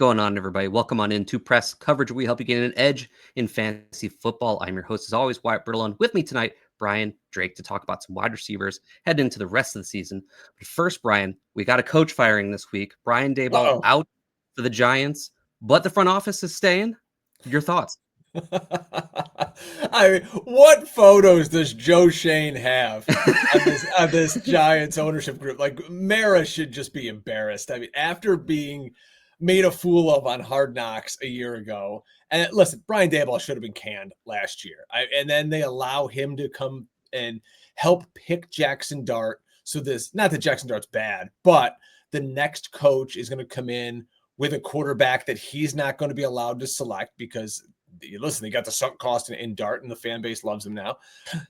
Going on, everybody? Welcome on into Press Coverage. We help you gain an edge in fantasy football. I'm your host, as always, Wyatt Brittle, and with me tonight, Brian Drake, to talk about some wide receivers heading into the rest of the season. But first, Brian, we got a coach firing this week. Brian Daboll out for the Giants, but the front office is staying. Your thoughts? I mean, what photos does Joe Shane have on this Giants ownership group? Like, Mara should just be embarrassed. I mean, after being made a fool of on Hard Knocks a year ago, and listen, Brian Daboll should have been canned last year. And then they allow him to come and help pick Jackson Dart. So not that Jackson Dart's bad, but the next coach is going to come in with a quarterback that he's not going to be allowed to select because listen, they got the sunk cost in Dart and the fan base loves him now.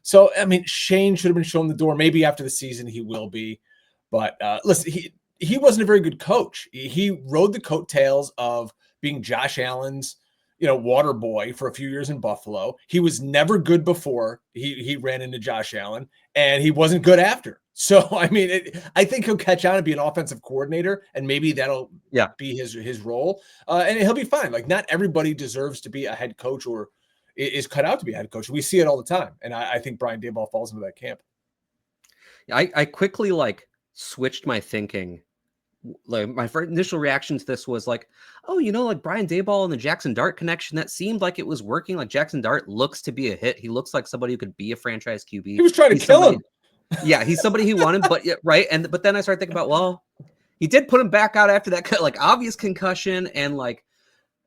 So, I mean, Shane should have been shown the door. Maybe after the season he will be. But listen, he wasn't a very good coach. He rode the coattails of being Josh Allen's, water boy for a few years in Buffalo. He was never good before he ran into Josh Allen, and he wasn't good after. So, I mean, I think he'll catch on and be an offensive coordinator, and maybe that'll be his role. And he'll be fine. Like, not everybody deserves to be a head coach or is cut out to be a head coach. We see it all the time. And I think Brian Daboll falls into that camp. I quickly, switched my thinking. Like, my first initial reaction to this was like, oh, like Brian Daboll and the Jackson Dart connection, that seemed like it was working. Like, Jackson Dart looks to be a hit. He looks like somebody who could be a franchise QB. He was trying to kill him. Yeah, he's somebody he wanted, but right. But then I started thinking about, well, he did put him back out after that, obvious concussion. And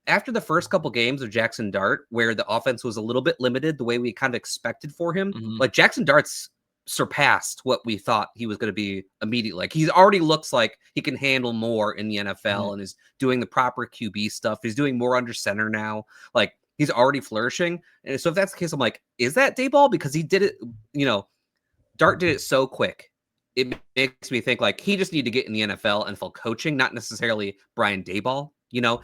after the first couple games of Jackson Dart, where the offense was a little bit limited, the way we kind of expected for him, Jackson Dart's surpassed what we thought he was going to be immediately. Like, he already looks like he can handle more in the NFL and is doing the proper QB stuff. He's doing more under center now. Like, he's already flourishing. And so if that's the case, I'm like, is that Daboll? Because he did it, Dart did it so quick. It makes me think he just need to get in the NFL and full coaching, not necessarily Brian Daboll.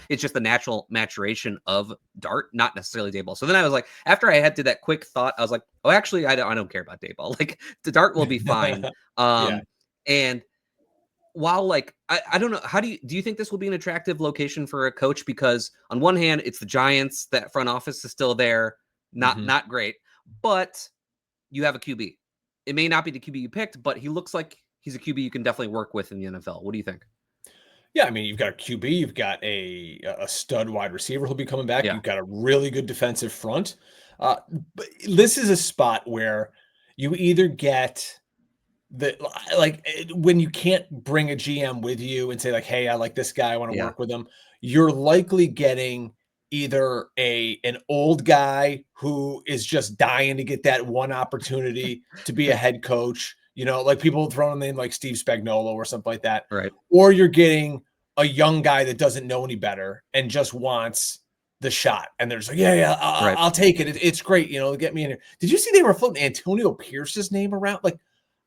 It's just the natural maturation of Dart, not necessarily Daboll. So then I was like, after I did that quick thought, I was like, oh, actually, I don't care about Daboll. The Dart will be fine. And while I don't know, how do you think this will be an attractive location for a coach? Because on one hand, it's the Giants, that front office is still there, not great, but you have a QB. It may not be the QB you picked, but he looks like he's a QB you can definitely work with in the NFL. What do you think? Yeah, I mean, you've got a QB, you've got a stud wide receiver who'll be coming back. Yeah. You've got a really good defensive front. But this is a spot where you either get when you can't bring a GM with you and say hey, I like this guy, I want to work with him. You're likely getting either an old guy who is just dying to get that one opportunity to be a head coach, people throwing a name like Steve Spagnuolo or something like that. Right. Or you're getting a young guy that doesn't know any better and just wants the shot. And they're just like, I'll take it. It's great. Get me in here. Did you see they were floating Antonio Pierce's name around?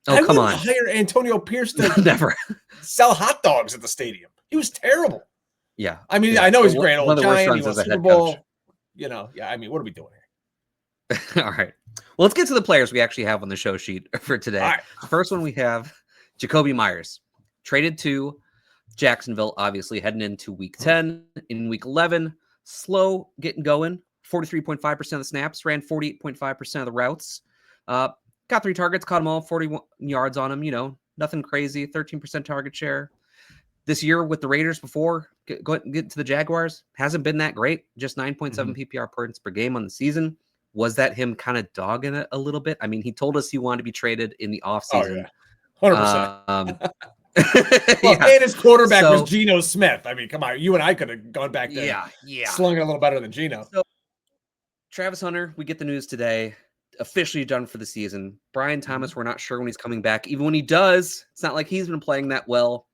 I come on. Hire Antonio Pierce to never sell hot dogs at the stadium. He was terrible. Yeah. I mean, I know he's a great old Giant. He won Super Bowl. I mean, what are we doing here? All right. Well, let's get to the players we actually have on the show sheet for today. Right. The first one we have Jakobi Meyers, traded to Jacksonville, obviously heading into week 10. In week 11, slow getting going, 43.5% of the snaps, ran 48.5% of the routes. Got 3 targets, caught them all, 41 yards on them, nothing crazy, 13% target share. This year with the Raiders before get to the Jaguars, hasn't been that great. Just 9.7 PPR points per game on the season. Was that him kind of dogging it a little bit? I mean, he told us he wanted to be traded in the offseason. 100%. And his quarterback was Geno Smith. I mean, come on. You and I could have gone back there. Slung it a little better than Geno. So, Travis Hunter, we get the news today. Officially done for the season. Brian Thomas, we're not sure when he's coming back. Even when he does, it's not like he's been playing that well.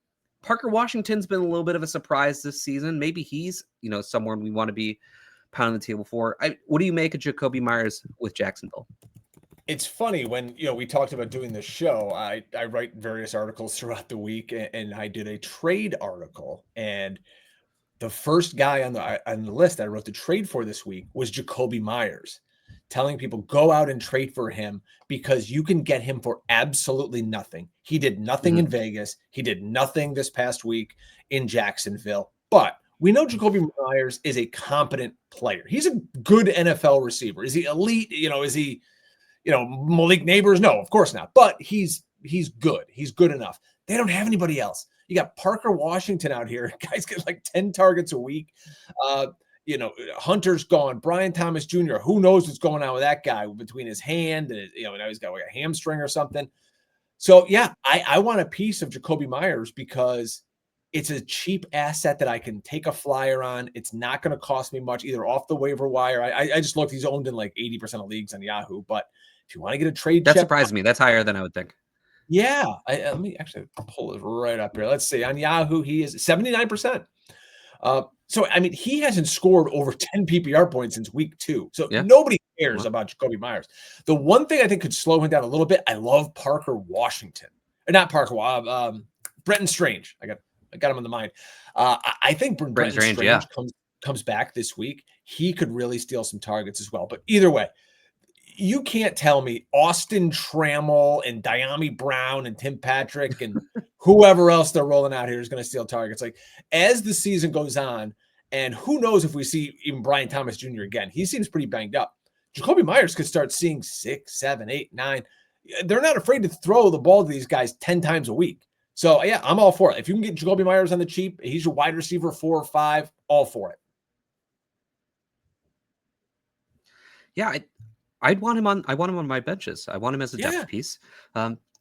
Parker Washington's been a little bit of a surprise this season. Maybe he's, someone we want to be pounding the table for. What do you make of Jakobi Meyers with Jacksonville? It's funny when, we talked about doing this show, I write various articles throughout the week, and I did a trade article, and the first guy on the list I wrote the trade for this week was Jakobi Meyers, telling people go out and trade for him because you can get him for absolutely nothing. He did nothing in Vegas. He did nothing this past week in Jacksonville. But We know Jakobi Meyers is a competent player. He's a good NFL receiver. Is he elite? Is he, Malik Neighbors? No, of course not. But he's good. He's good enough. They don't have anybody else. You got Parker Washington out here. Guys get like 10 targets a week. Hunter's gone. Brian Thomas Jr. Who knows what's going on with that guy between his hand and now he's got like a hamstring or something. So yeah, I want a piece of Jakobi Meyers because it's a cheap asset that I can take a flyer on. It's not going to cost me much either off the waiver wire. I just looked. He's owned in like 80% of leagues on Yahoo. But if you want to get a trade, that surprised me. That's higher than I would think. Yeah, let me actually pull it right up here. Let's see. On Yahoo, he is 79%. So, I mean, he hasn't scored over 10 PPR points since week 2. So nobody cares about Jakobi Meyers. The one thing I think could slow him down a little bit, I love Parker Washington. Or not Parker, Brenton Strange. I got him in the mind. I think Brenton Strange comes back this week. He could really steal some targets as well. But either way, you can't tell me Austin Trammell and Diami Brown and Tim Patrick and whoever else they're rolling out here is going to steal targets. Like as the season goes on, and who knows if we see even Brian Thomas Jr. again. He seems pretty banged up. Jakobi Meyers could start seeing 6, 7, 8, 9. They're not afraid to throw the ball to these guys 10 times a week. So yeah, I'm all for it. If you can get Jakobi Meyers on the cheap, he's your wide receiver 4 or 5, all for it. Yeah, I want him on my benches. I want him as a depth piece.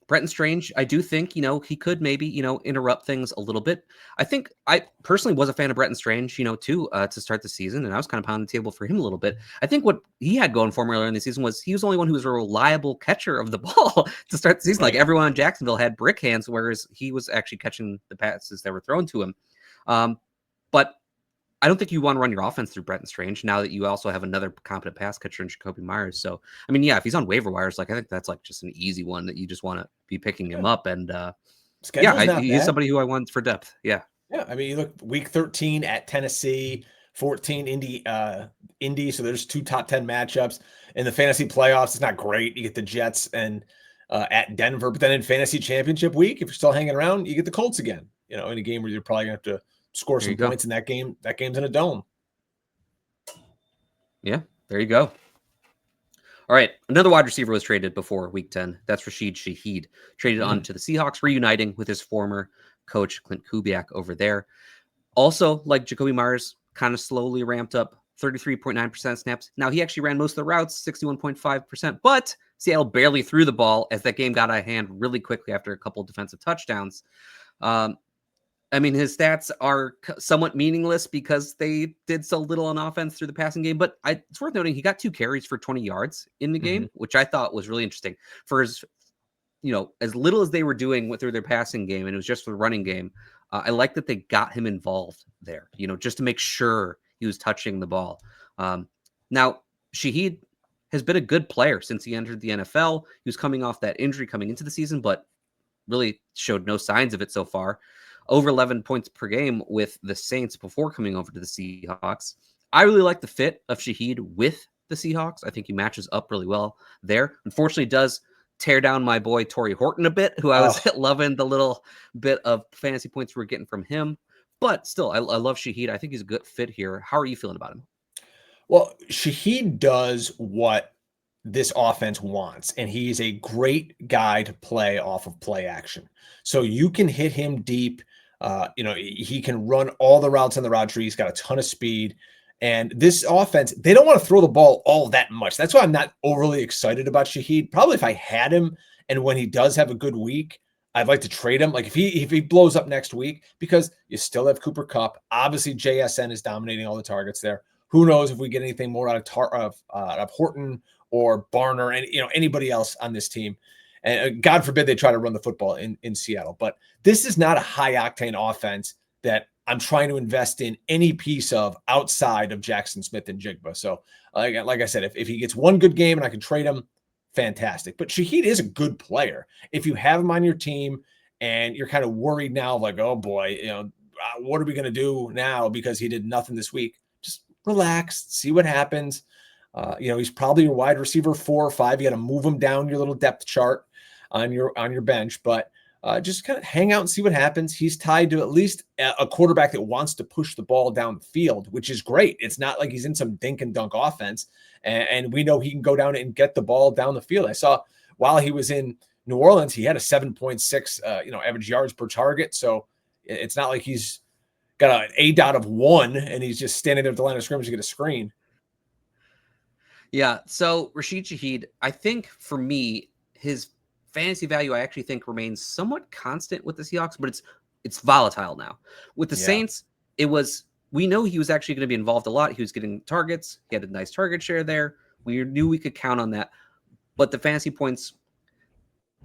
Brenton Strange, I do think, he could maybe, interrupt things a little bit. I think I personally was a fan of Brenton Strange, too, to start the season. And I was kind of pounding the table for him a little bit. I think what he had going for him earlier in the season was he was the only one who was a reliable catcher of the ball to start the season. Right. Like everyone in Jacksonville had brick hands, whereas he was actually catching the passes that were thrown to him. But I don't think you want to run your offense through Brenton Strange now that you also have another competent pass catcher in Jakobi Meyers. So, I mean, yeah, if he's on waiver wires, I think that's like just an easy one that you just want to be picking him up. And he's somebody who I want for depth. Yeah. Yeah. I mean, you look week 13 at Tennessee, 14 Indy. So there's 2 top 10 matchups in the fantasy playoffs. It's not great. You get the Jets and at Denver, but then in fantasy championship week, if you're still hanging around, you get the Colts again, in a game where you're probably going to have to score some points in that game. That game's in a dome. Yeah, there you go. All right, another wide receiver was traded before week 10. That's Rashid Shaheed, traded on to the Seahawks, reuniting with his former coach, Clint Kubiak, over there. Also, like Jakobi Meyers, kind of slowly ramped up, 33.9% snaps. Now, he actually ran most of the routes, 61.5%, but Seattle barely threw the ball as that game got out of hand really quickly after a couple of defensive touchdowns. I mean, his stats are somewhat meaningless because they did so little on offense through the passing game. But it's worth noting he got 2 carries for 20 yards in the game, which I thought was really interesting. For his, as little as they were doing through their passing game, and it was just for the running game, I like that they got him involved there, just to make sure he was touching the ball. Now, Shaheed has been a good player since he entered the NFL. He was coming off that injury coming into the season, but really showed no signs of it so far. Over 11 points per game with the Saints before coming over to the Seahawks. I really like the fit of Shaheed with the Seahawks. I think he matches up really well there. Unfortunately, does tear down my boy Torrey Horton a bit, who I was loving the little bit of fantasy points we're getting from him. But still, I love Shaheed. I think he's a good fit here. How are you feeling about him? Well, Shaheed does what this offense wants, and he's a great guy to play off of play action. So you can hit him deep. He can run all the routes on the route tree. He's got a ton of speed. And this offense, they don't want to throw the ball all that much. That's why I'm not overly excited about Shaheed. Probably if I had him, and when he does have a good week, I'd like to trade him. Like if he blows up next week, because you still have Cooper Kupp. Obviously, JSN is dominating all the targets there. Who knows if we get anything more out of Horton or Barner and anybody else on this team. And God forbid they try to run the football in Seattle. But this is not a high-octane offense that I'm trying to invest in any piece of outside of Jackson Smith and Jigba. So, like I said, if he gets one good game and I can trade him, fantastic. But Shaheed is a good player. If you have him on your team and you're kind of worried now, like, oh, boy, what are we going to do now because he did nothing this week? Just relax, see what happens. He's probably your wide receiver 4 or 5. You got to move him down your little depth chart on your bench. But just kind of hang out and see what happens. He's tied to at least a quarterback that wants to push the ball down the field, which is great. It's not like he's in some dink and dunk offense, and we know he can go down and get the ball down the field. I saw while he was in New Orleans, he had a 7.6 average yards per target. So it's not like he's got an A dot of 1 and he's just standing there at the line of scrimmage to get a screen. Yeah. So Rashid Shaheed, I think for me, his fantasy value, I actually think remains somewhat constant with the Seahawks, but it's volatile now. With the Saints, we know he was actually going to be involved a lot. He was getting targets. He had a nice target share there. We knew we could count on that, but the fantasy points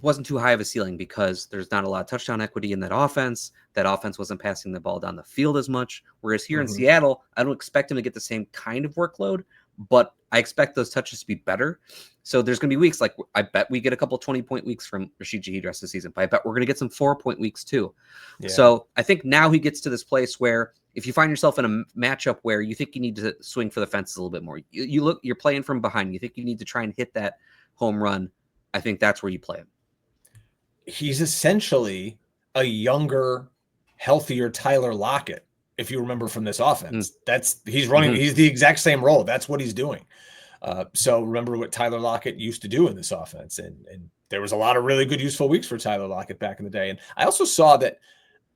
wasn't too high of a ceiling because there's not a lot of touchdown equity in that offense. That offense wasn't passing the ball down the field as much. Whereas here in Seattle, I don't expect him to get the same kind of workload, but I expect those touches to be better. So there's going to be weeks like I bet we get a couple 20-point weeks from Rashid Shaheed rest of the season, but I bet we're going to get some 4-point weeks too. Yeah. So I think now he gets to this place where if you find yourself in a matchup where you think you need to swing for the fences a little bit more, you're playing from behind, you think you need to try and hit that home run, I think that's where you play him. He's essentially a younger, healthier Tyler Lockett. If you remember from this offense, he's running. He's the exact same role. That's what he's doing. So remember what Tyler Lockett used to do in this offense. And there was a lot of really good, useful weeks for Tyler Lockett back in the day. And I also saw that,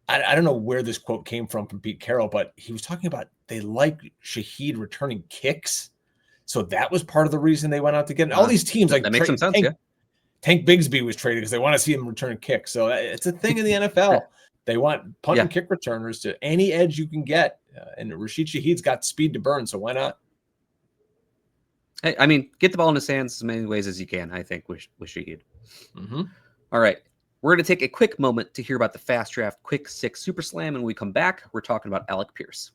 I don't know where this quote came from Pete Carroll, but he was talking about they like Shaheed returning kicks. So that was part of the reason they went out to get him. All these teams like that makes some sense. Tank Bigsby was traded because they want to see him return kicks. So it's a thing in the NFL. They want punt and kick returners to any edge you can get. And Rashid Shaheed's got speed to burn, so why not? Hey, I mean, get the ball in his hands as many ways as you can, I think, with Shaheed. All right. We're going to take a quick moment to hear about the Fast Draft Quick 6 Super Slam. And when we come back, we're talking about Alec Pierce.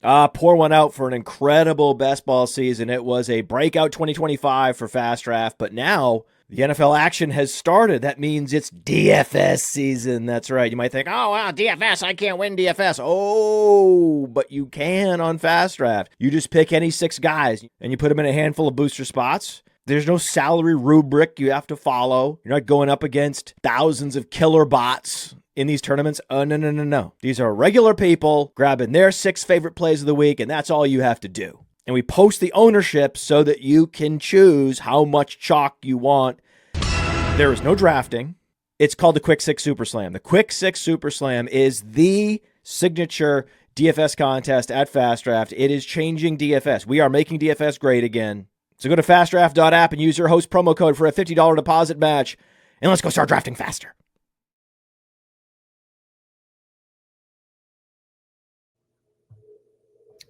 Pour one out for an incredible best ball season. It was a breakout 2025 for Fast Draft, but now the NFL action has started. That means it's DFS season. That's right. You might think, oh, wow, DFS, I can't win DFS. Oh, but you can on Fast Draft. You just pick any 6 guys, and you put them in a handful of booster spots. There's no salary rubric you have to follow. You're not going up against thousands of killer bots in these tournaments. Oh, no. These are regular people grabbing their 6 favorite plays of the week, and that's all you have to do. And we post the ownership so that you can choose how much chalk you want. There is no drafting. It's called the Quick 6 Super Slam. The Quick 6 Super Slam is the signature DFS contest at Fast Draft. It is changing DFS. We are making DFS great again. So go to fastdraft.app and use your host promo code for a $50 deposit match. And let's go start drafting faster.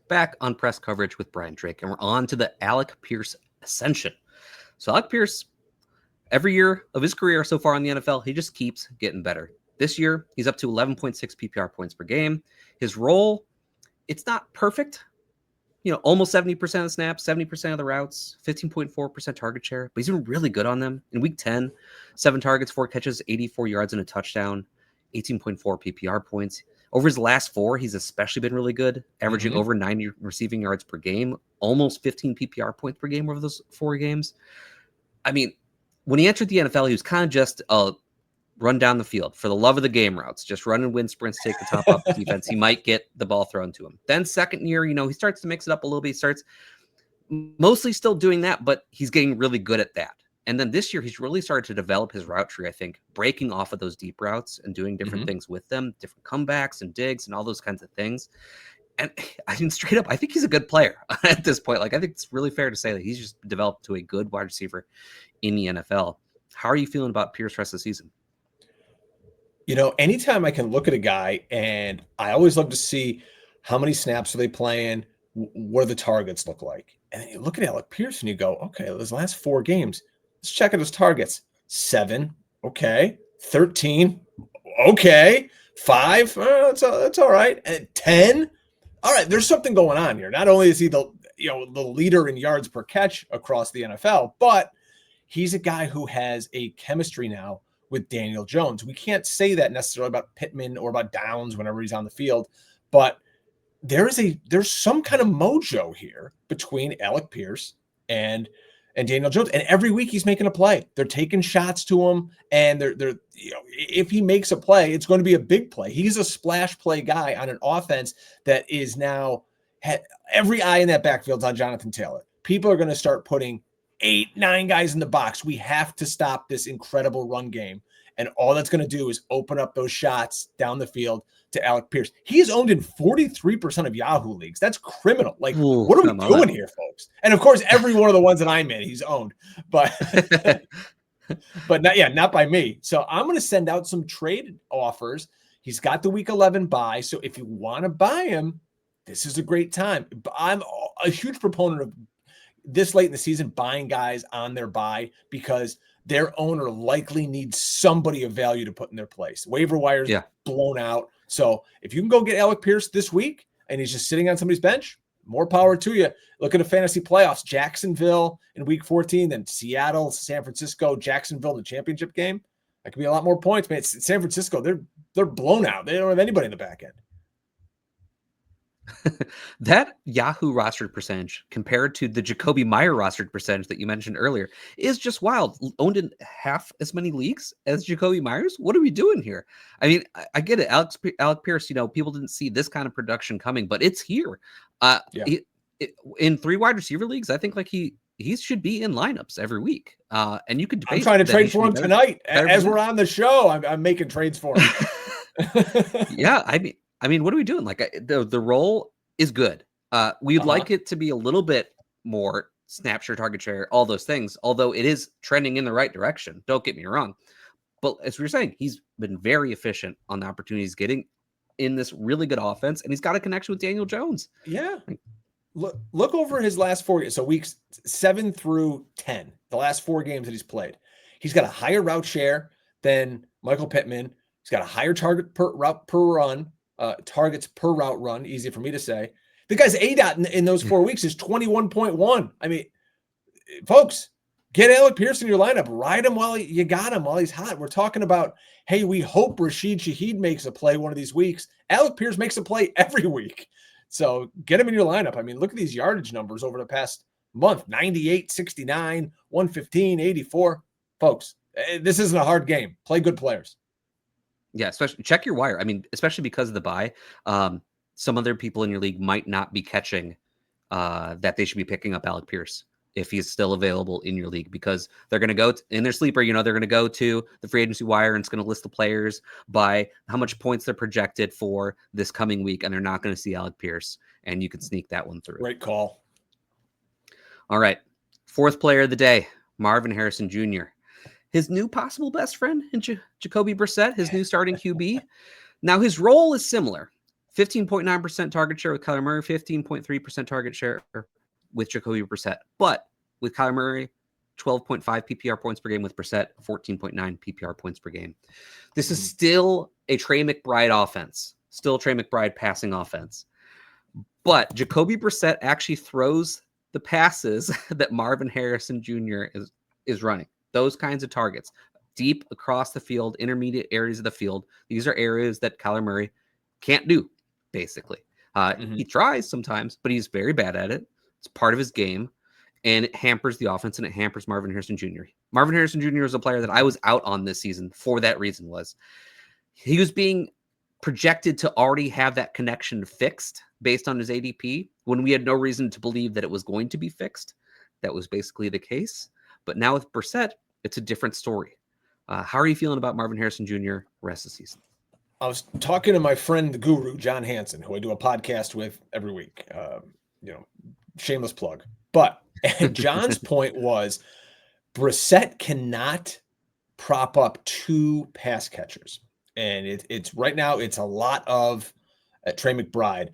Back on press coverage with Brian Drake, and we're on to the Alec Pierce ascension. So Alec Pierce, every year of his career so far in the NFL, he just keeps getting better. This year, he's up to 11.6 PPR points per game. His role, it's not perfect. Almost 70% of the snaps, 70% of the routes, 15.4% target share, but he's been really good on them. In week 10, 7 targets, 4 catches, 84 yards and a touchdown, 18.4 PPR points. Over his last 4, he's especially been really good, averaging over 90 receiving yards per game, almost 15 PPR points per game over those 4 games. I mean, when he entered the NFL, he was kind of just a run down the field for the love of the game routes, just run and win sprints, take the top off the defense. He might get the ball thrown to him. Then second year, he starts to mix it up a little bit. He starts mostly still doing that, but he's getting really good at that. And then this year, he's really started to develop his route tree, I think, breaking off of those deep routes and doing different things with them, different comebacks and digs and all those kinds of things. And I mean, straight up, I think he's a good player at this point. Like, I think it's really fair to say that he's just developed to a good wide receiver in the NFL. How are you feeling about Pierce rest of the season? Anytime I can look at a guy, and I always love to see how many snaps are they playing, what do the targets look like? And then you look at Alec Pierce and you go, okay, those last 4 games, let's check out his targets. 7, okay. 13, okay. 5, that's all right. And 10, all right, there's something going on here. Not only is he the leader in yards per catch across the NFL, but he's a guy who has a chemistry now with Daniel Jones. We can't say that necessarily about Pittman or about Downs whenever he's on the field, but there's some kind of mojo here between Alec Pierce and and Daniel Jones. And every week he's making a play. They're taking shots to him, and they're if he makes a play, it's going to be a big play. He's a splash play guy on an offense that is now every eye in that backfield's on Jonathan Taylor. People are going to start putting 8-9 guys in the box. We have to stop this incredible run game. And all that's going to do is open up those shots down the field to Alec Pierce. He's owned in 43% of Yahoo leagues. That's criminal. Like, what are we doing here, folks? And of course, every one of the ones that I'm in, he's owned. But but not by me. So I'm going to send out some trade offers. He's got the week 11 bye. So if you want to buy him, this is a great time. I'm a huge proponent of this late in the season buying guys on their bye because their owner likely needs somebody of value to put in their place. Waiver wires blown out. So if you can go get Alec Pierce this week and he's just sitting on somebody's bench, more power to you. Look at the fantasy playoffs. Jacksonville in week 14, then Seattle, San Francisco, Jacksonville in the championship game. That could be a lot more points, man. It's San Francisco, they're blown out. They don't have anybody in the back end. That Yahoo rostered percentage compared to the Jakobi Meyers rostered percentage that you mentioned earlier is just wild. Owned in half as many leagues as Jakobi Meyers. What are we doing here? I mean, I get it. Alec Pierce, people didn't see this kind of production coming, but it's here. In 3 wide receiver leagues, I think like he should be in lineups every week. And you could debate. I'm trying to trade for him tonight. As we're on the show, I'm making trades for him. Yeah, I mean, what are we doing? Like the role is good. We'd like it to be a little bit more snap share, target share, all those things, although it is trending in the right direction. Don't get me wrong. But as we were saying, he's been very efficient on the opportunities getting in this really good offense, and he's got a connection with Daniel Jones. Yeah. Look over his last 4 years. So weeks 7 through 10, the last 4 games that he's played. He's got a higher route share than Michael Pittman. He's got a higher target per run. Targets per route run, easy for me to say. The guy's ADOT in those 4 weeks is 21.1. I mean, folks, get Alec Pierce in your lineup. Ride him while you got him, while he's hot. We're talking about, hey, we hope Rashid Shaheed makes a play one of these weeks. Alec Pierce makes a play every week. So get him in your lineup. I mean, look at these yardage numbers over the past month. 98, 69, 115, 84. Folks, this isn't a hard game. Play good players. Yeah, especially check your wire. I mean, especially because of the bye, some other people in your league might not be catching that they should be picking up Alec Pierce if he's still available in your league, because they're going to go in their sleeper. They're going to go to the free agency wire and it's going to list the players by how much points they're projected for this coming week, and they're not going to see Alec Pierce, and you can sneak that one through. Great call. All right, 4th player of the day, Marvin Harrison Jr. His new possible best friend in Jakobi Brissett, his new starting QB. Now, his role is similar. 15.9% target share with Kyler Murray, 15.3% target share with Jakobi Brissett. But with Kyler Murray, 12.5 PPR points per game, with Brissett, 14.9 PPR points per game. This is still a Trey McBride offense, still Trey McBride passing offense. But Jakobi Brissett actually throws the passes that Marvin Harrison Jr. is running. Those kinds of targets, deep across the field, intermediate areas of the field. These are areas that Kyler Murray can't do, basically. He tries sometimes, but he's very bad at it. It's part of his game, and it hampers the offense, and it hampers Marvin Harrison Jr. Marvin Harrison Jr. is a player that I was out on this season for that reason. Was he was being projected to already have that connection fixed based on his ADP when we had no reason to believe that it was going to be fixed. That was basically the case. But now with Brissett, it's a different story. How are you feeling about Marvin Harrison Jr. rest of the season? I was talking to my friend, the guru, John Hansen, who I do a podcast with every week. Shameless plug. But John's point was Brissett cannot prop up 2 pass catchers. And it's right now, it's a lot of Trey McBride.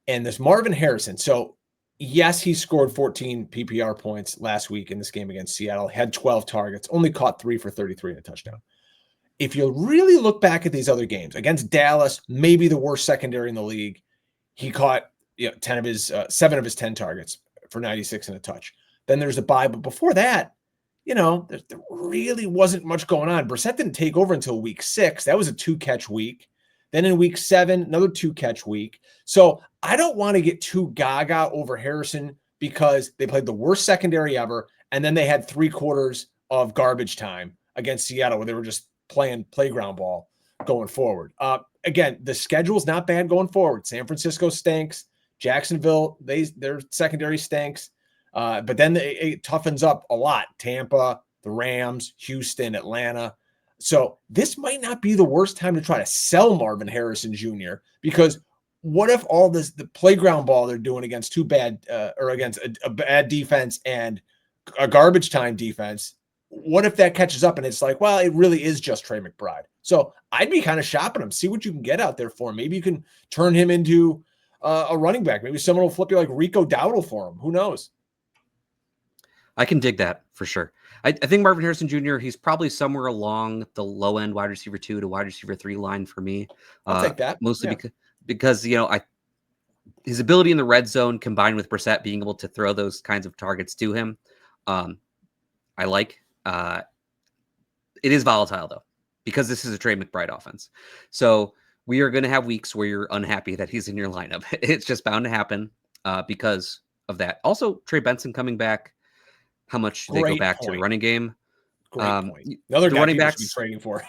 And there's Marvin Harrison. So yes, he scored 14 PPR points last week in this game against Seattle, had 12 targets, only caught 3 for 33 and a touchdown. If you really look back at these other games, against Dallas, maybe the worst secondary in the league, he caught 7 of his 10 targets for 96 and a touch. Then there's a bye, but before that, there really wasn't much going on. Brissett didn't take over until week 6. That was a 2-catch week. Then in week 7, another 2-catch week. So I don't want to get too gaga over Harrison because they played the worst secondary ever And then they had 3/4 of garbage time against Seattle where they were just playing playground ball going forward. Again, the schedule's not bad going forward. San Francisco stinks. Jacksonville, their secondary stinks. But then it toughens up a lot. Tampa, the Rams, Houston, Atlanta. So this might not be the worst time to try to sell Marvin Harrison Jr. because what if all the playground ball they're doing against against a bad defense and a garbage time defense, what if that catches up and it's like, well, it really is just Trey McBride. So I'd be kind of shopping him, see what you can get out there for him. Maybe you can turn him into a running back. Maybe someone will flip you like Rico Dowdle for him. Who knows? I can dig that for sure. I think Marvin Harrison Jr., he's probably somewhere along the low end wide receiver 2 to wide receiver 3 line for me. I'll take that. Mostly because his ability in the red zone combined with Brissett being able to throw those kinds of targets to him, I like. It is volatile though, because this is a Trey McBride offense. So we are going to have weeks where you're unhappy that he's in your lineup. It's just bound to happen because of that. Also, Trey Benson coming back. How much do they go back to the running game? Great point. Another guy running backs be trading for.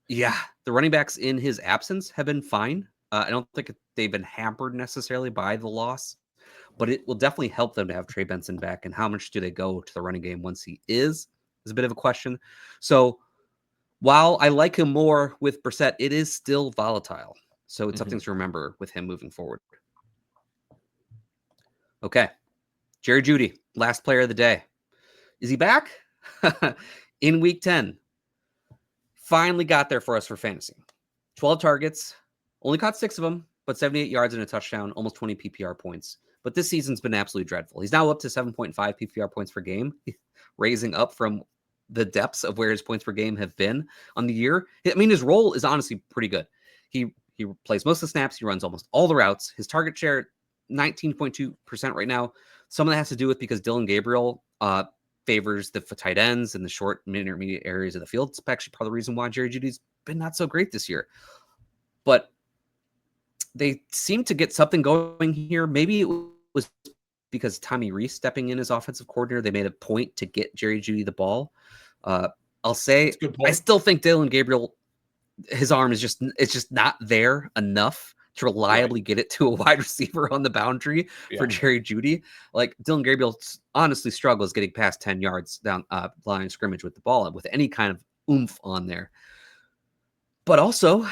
Yeah, the running backs in his absence have been fine. I don't think they've been hampered necessarily by the loss, but it will definitely help them to have Trey Benson back. And how much do they go to the running game once he is a bit of a question. So while I like him more with Brissett, it is still volatile. So it's something to remember with him moving forward. Okay. Jerry Jeudy, last player of the day. Is he back? In week 10. Finally got there for us for fantasy. 12 targets, only caught 6 of them, but 78 yards and a touchdown, almost 20 PPR points. But this season's been absolutely dreadful. He's now up to 7.5 PPR points per game, raising up from the depths of where his points per game have been on the year. I mean, his role is honestly pretty good. He plays most of the snaps. He runs almost all the routes. His target share, 19.2% right now. Some of that has to do with because Dylan Gabriel favors the tight ends and the short and intermediate areas of the field. It's actually part of the reason why Jerry Jeudy's been not so great this year. But they seem to get something going here. Maybe it was because Tommy Reese stepping in as offensive coordinator, they made a point to get Jerry Jeudy the ball. I'll say I still think Dylan Gabriel, his arm is just not there enough to reliably get it to a wide receiver on the boundary for Jerry Jeudy. Like Dylan Gabriel honestly struggles getting past 10 yards down line of scrimmage with the ball with any kind of oomph on there. But also,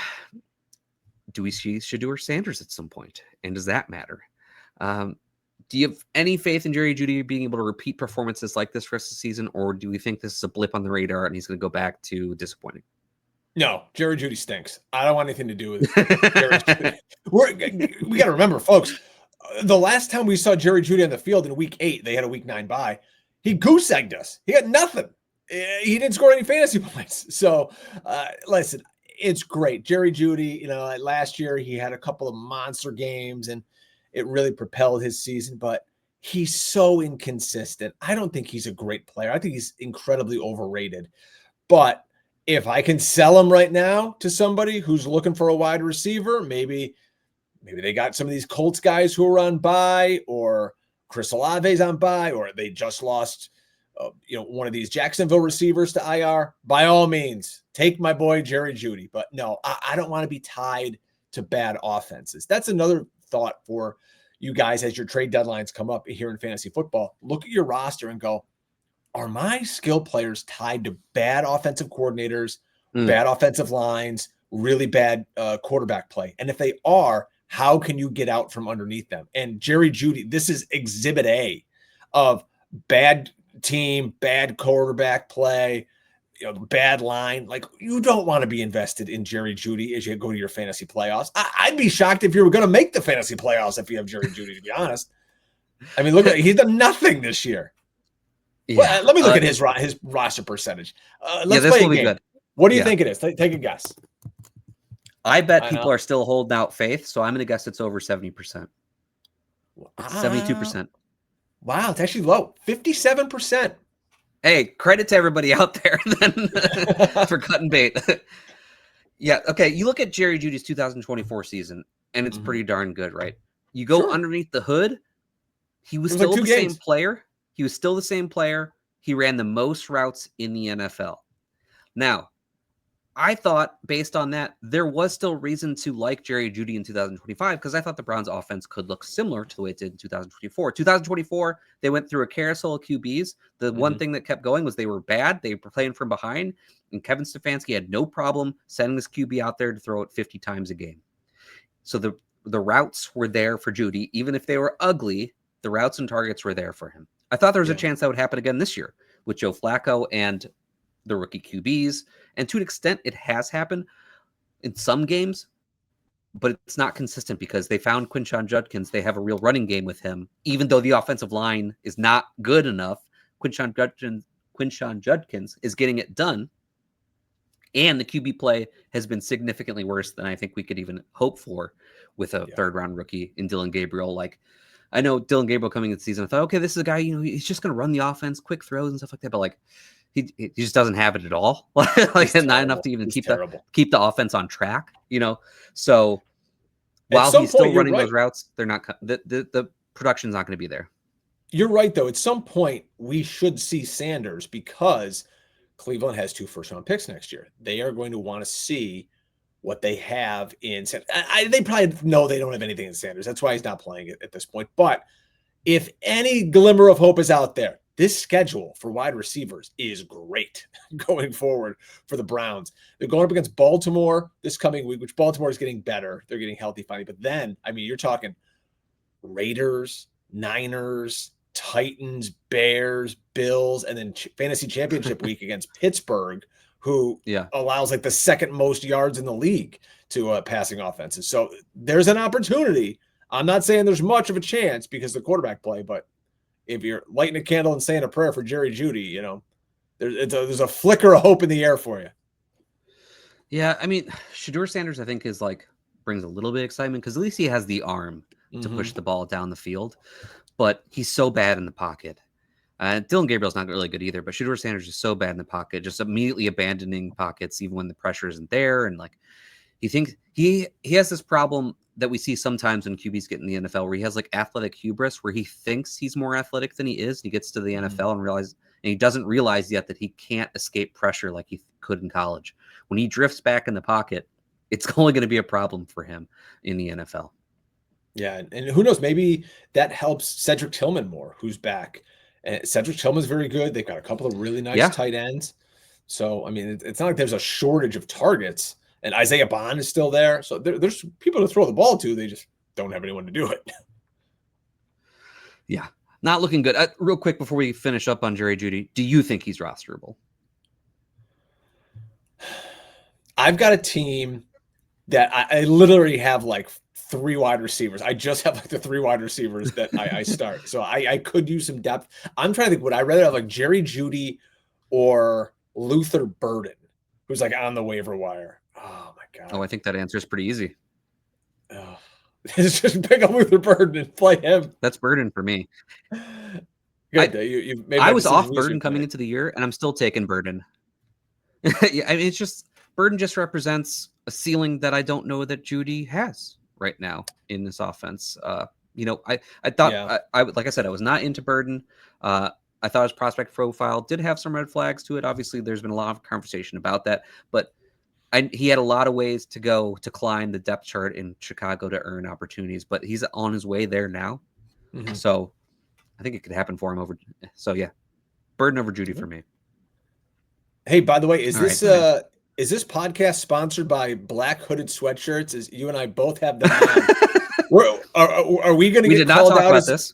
do we see Shedeur Sanders at some point? And does that matter? Do you have any faith in Jerry Jeudy being able to repeat performances like this for the rest of the season? Or do we think this is a blip on the radar and he's going to go back to disappointing? No, Jerry Jeudy stinks. I don't want anything to do with Jerry Jeudy. We got to remember, folks, the last time we saw Jerry Jeudy on the field in week 8, they had a week 9 bye. He goose egged us. He got nothing. He didn't score any fantasy points. So listen, it's great. Jerry Jeudy, last year he had a couple of monster games and it really propelled his season, but he's so inconsistent. I don't think he's a great player. I think he's incredibly overrated. But if I can sell him right now to somebody who's looking for a wide receiver, maybe they got some of these Colts guys who are on bye, or Chris Olave's on bye, or they just lost, one of these Jacksonville receivers to IR. By all means, take my boy Jerry Jeudy. But no, I don't want to be tied to bad offenses. That's another thought for you guys as your trade deadlines come up here in fantasy football. Look at your roster and go, are my skill players tied to bad offensive coordinators, bad offensive lines, really bad quarterback play? And if they are, how can you get out from underneath them? And Jerry Jeudy, this is exhibit A of bad team, bad quarterback play, bad line. Like, you don't want to be invested in Jerry Jeudy as you go to your fantasy playoffs. I'd be shocked if you were going to make the fantasy playoffs if you have Jerry Jeudy, to be honest. I mean, look at he's done nothing this year. Yeah. Well, let me look at his roster percentage. Let's this play will a game. be good. What do you think it is? Take a guess. I bet people are still holding out faith, so I'm going to guess it's over 70%. 72%. Wow, it's actually low. 57%. Hey, credit to everybody out there then for cutting bait. Yeah, okay. You look at Jerry Jeudy's 2024 season, and it's pretty darn good, right? You go underneath the hood, he was still the same player. He was still the same player. he ran the most routes in the NFL. Now, I thought based on that, there was still reason to like Jerry Jeudy in 2025 because I thought the Browns offense could look similar to the way it did in 2024. 2024, they went through a carousel of QBs. The one thing that kept going was they were bad. They were playing from behind, and Kevin Stefanski had no problem sending this QB out there to throw it 50 times a game. So the routes were there for Jeudy. Even if they were ugly, the routes and targets were there for him. I thought there was a chance that would happen again this year with Joe Flacco and the rookie QBs. And to an extent, it has happened in some games, but it's not consistent because they found Quinshon Judkins. They have a real running game with him. Even though the offensive line is not good enough, Quinshon Judkins is getting it done. And the QB play has been significantly worse than I think we could even hope for with a third-round rookie in Dylan Gabriel. Like, I know Dylan Gabriel coming into the season, I thought, okay, this is a guy, he's just going to run the offense, quick throws and stuff like that. But like, he just doesn't have it at all. Like, not enough to even keep the offense on track, So while he's still running those routes, they're not the production's not going to be there. You're right, though. At some point, we should see Sanders because Cleveland has 2 first-round picks next year. They are going to want to see what they have in Sanders. They probably know they don't have anything in Sanders. That's why he's not playing it at this point. But if any glimmer of hope is out there, this schedule for wide receivers is great going forward for the Browns. They're going up against Baltimore this coming week, which Baltimore is getting better. They're getting healthy finally. But then, I mean, you're talking Raiders, Niners, Titans, Bears, Bills, and then fantasy championship week against Pittsburgh, who allows like the second most yards in the league to passing offenses. So there's an opportunity. I'm not saying there's much of a chance because of the quarterback play, but if you're lighting a candle and saying a prayer for Jerry Jeudy, there's a flicker of hope in the air for you. Yeah, I mean, Shedeur Sanders, I think, is like brings a little bit of excitement because at least he has the arm to push the ball down the field, but he's so bad in the pocket. Dylan Gabriel's not really good either, but Shedeur Sanders is so bad in the pocket, just immediately abandoning pockets even when the pressure isn't there, and like he thinks he has this problem that we see sometimes when QBs get in the NFL where he has like athletic hubris where he thinks he's more athletic than he is. He gets to the NFL and he doesn't realize yet that he can't escape pressure like he could in college. When he drifts back in the pocket, it's only going to be a problem for him in the NFL. Yeah. And who knows, maybe that helps Cedric Tillman more, who's back. And Cedric Tillman's very good. They've got a couple of really nice tight ends. So, I mean, it's not like there's a shortage of targets. And Isaiah Bond is still there. So there's people to throw the ball to. They just don't have anyone to do it. Yeah. Not looking good. Real quick before we finish up on Jerry Jeudy, do you think he's rosterable? I've got a team that I literally have like 3 wide receivers. I just have like the 3 wide receivers that I start. So I could use some depth. I'm trying to think, would I rather have like Jerry Jeudy or Luther Burden, who's like on the waiver wire? Oh my God. Oh, I think that answer is pretty easy. Oh, it's just pick up Luther Burden and play him. That's Burden for me. Good. You made I was off Burden coming into the year, and I'm still taking Burden. Yeah, I mean, it's just Burden just represents a ceiling that I don't know that Jeudy has right now in this offense. I thought I like I said, I was not into Burden. I thought his prospect profile did have some red flags to it. Obviously, there's been a lot of conversation about that, but he had a lot of ways to go to climb the depth chart in Chicago to earn opportunities, but he's on his way there now. So I think it could happen for him Burden over Jeudy for me. Hey, by the way, is this podcast sponsored by Black Hooded Sweatshirts? As you and I both have them on. Are we going to get called out as this?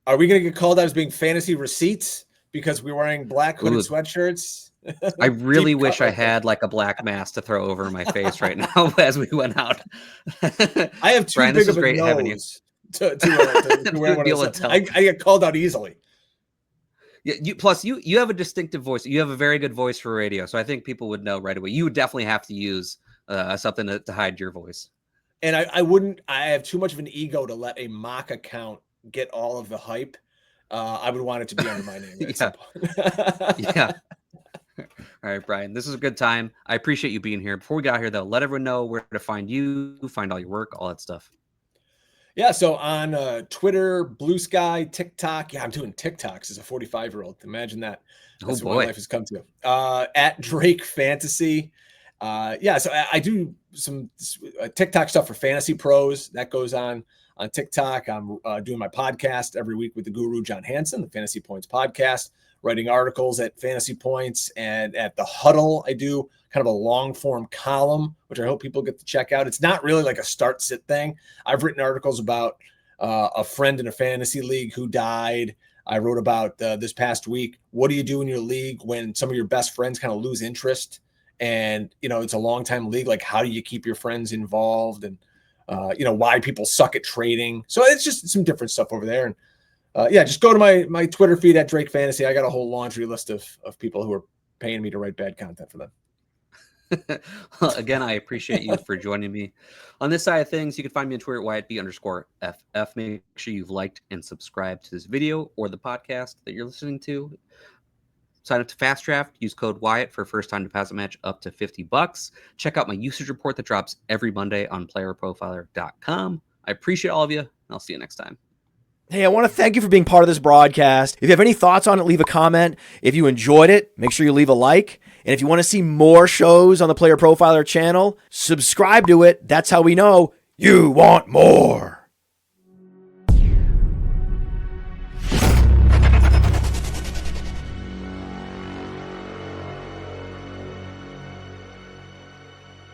Are we going to get called out as being fantasy receipts because we're wearing Black Hooded Sweatshirts? I really wish I had like a black mask to throw over my face right now as we went out. I have too big of a nose to wear one of those. I get called out easily. Yeah, you have a distinctive voice. You have a very good voice for radio, so I think people would know right away. You would definitely have to use something to hide your voice. And I wouldn't. I have too much of an ego to let a mock account get all of the hype. I would want it to be under my name. Yeah. All right, Brian, this is a good time. I appreciate you being here. Before we got here, though, let everyone know where to find you, find all your work, all that stuff. Yeah, so on Twitter, Blue Sky, TikTok. Yeah, I'm doing TikToks as a 45-year-old. Imagine that. That's what my life has come to. At Drake Fantasy. Yeah, so I do some TikTok stuff for fantasy pros. That goes on TikTok. I'm doing my podcast every week with the guru, John Hansen, the Fantasy Points podcast, writing articles at Fantasy Points, and at The Huddle, I do kind of a long form column, which I hope people get to check out. It's not really like a start sit thing. I've written articles about a friend in a fantasy league who died. I wrote about this past week, what do you do in your league when some of your best friends kind of lose interest? And, it's a long time league. Like, how do you keep your friends involved? And, why people suck at trading. So it's just some different stuff over there. And just go to my Twitter feed at Drake Fantasy. I got a whole laundry list of people who are paying me to write bad content for them. Well, again, I appreciate you for joining me on this side of things. You can find me on Twitter at WyattB_FF. Make sure you've liked and subscribed to this video or the podcast that you're listening to. Sign up to Fast Draft. Use code Wyatt for a first-time deposit match up to $50. Check out my usage report that drops every Monday on PlayerProfiler.com. I appreciate all of you, and I'll see you next time. Hey, I want to thank you for being part of this broadcast. If you have any thoughts on it, leave a comment. If you enjoyed it, make sure you leave a like. And if you want to see more shows on the Player Profiler channel, subscribe to it. That's how we know you want more.